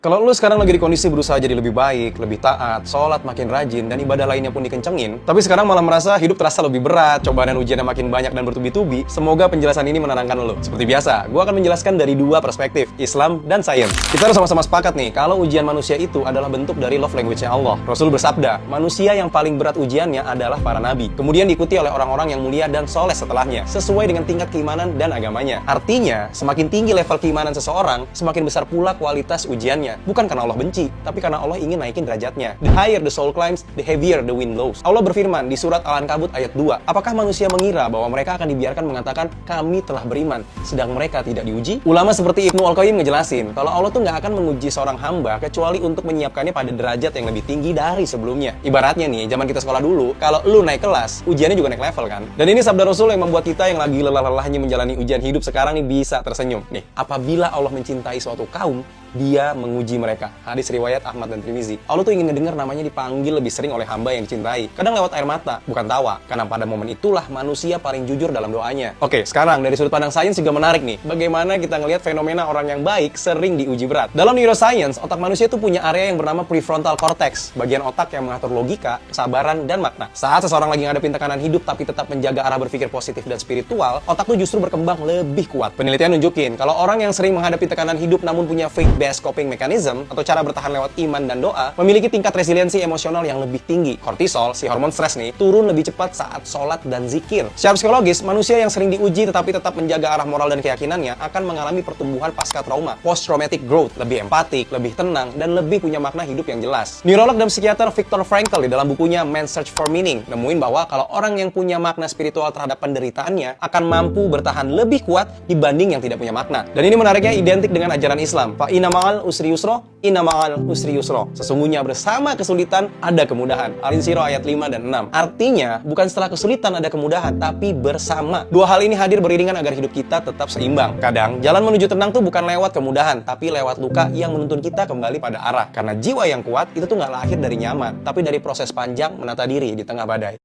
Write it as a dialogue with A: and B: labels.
A: Kalau lu sekarang lagi di kondisi berusaha jadi lebih baik, lebih taat, sholat makin rajin, dan ibadah lainnya pun dikencengin, tapi sekarang malah merasa hidup terasa lebih berat, cobaan dan ujiannya makin banyak dan bertubi-tubi, semoga penjelasan ini menenangkan lo. Seperti biasa, gue akan menjelaskan dari dua perspektif, Islam dan Sains. Kita harus sama-sama sepakat nih, kalau ujian manusia itu adalah bentuk dari love language-nya Allah. Rasul bersabda, manusia yang paling berat ujiannya adalah para nabi. Kemudian diikuti oleh orang-orang yang mulia dan soleh setelahnya, sesuai dengan tingkat keimanan dan agamanya. Artinya, semakin tinggi level keimanan seseorang, semakin besar pula kualitas ujiannya. Bukan karena Allah benci, tapi karena Allah ingin naikin derajatnya. The higher the soul climbs, the heavier the wind blows. Allah berfirman di surat Al-Ankabut ayat 2, apakah manusia mengira bahwa mereka akan dibiarkan mengatakan kami telah beriman, sedang mereka tidak diuji? Ulama seperti Ibnu Al-Qayyim ngejelasin, kalau Allah tuh nggak akan menguji seorang hamba kecuali untuk menyiapkannya pada derajat yang lebih tinggi dari sebelumnya. Ibaratnya nih, zaman kita sekolah dulu, kalau lu naik kelas, ujiannya juga naik level kan? Dan ini sabda Rasul yang membuat kita yang lagi lelah-lelahnya menjalani ujian hidup sekarang nih bisa tersenyum. Nih, apabila Allah mencintai suatu kaum, Dia menguji mereka. Hadis riwayat Ahmad dan Tirmizi. Allah tuh ingin ngedengar namanya dipanggil lebih sering oleh hamba yang dicintai. Kadang lewat air mata, bukan tawa. Karena pada momen itulah manusia paling jujur dalam doanya. Oke, sekarang dari sudut pandang sains juga menarik nih. Bagaimana kita ngelihat fenomena orang yang baik sering diuji berat. Dalam neuroscience, otak manusia itu punya area yang bernama prefrontal cortex. Bagian otak yang mengatur logika, kesabaran, dan makna. Saat seseorang lagi ngadepin tekanan hidup tapi tetap menjaga arah berpikir positif dan spiritual, otak tuh justru berkembang lebih kuat. Penelitian nunjukin, kalau orang yang sering menghadapi tekanan hidup namun punya faith-based coping mechanism atau cara bertahan lewat iman dan doa, memiliki tingkat resiliensi emosional yang lebih tinggi. Kortisol, si hormon stres nih, turun lebih cepat saat sholat dan zikir. Secara psikologis, manusia yang sering diuji tetapi tetap menjaga arah moral dan keyakinannya akan mengalami pertumbuhan pasca trauma, post-traumatic growth, lebih empatik, lebih tenang, dan lebih punya makna hidup yang jelas. Neurolog dan psikiater Viktor Frankl di dalam bukunya Man's Search for Meaning nemuin bahwa kalau orang yang punya makna spiritual terhadap penderitaannya akan mampu bertahan lebih kuat dibanding yang tidak punya makna. Dan ini menariknya identik dengan ajaran Islam. Fa inna ma'al usri yusro, inna ma'al usri yusro. Sesungguhnya bersama kesulitan ada kemudahan. Al-Insyirah ayat 5 dan 6. Artinya, bukan setelah kesulitan ada kemudahan, tapi bersama. Dua hal ini hadir beriringan agar hidup kita tetap seimbang. Kadang, jalan menuju tenang tuh bukan lewat kemudahan, tapi lewat luka yang menuntun kita kembali pada arah. Karena jiwa yang kuat itu tuh nggak lahir dari nyaman, tapi dari proses panjang menata diri di tengah badai.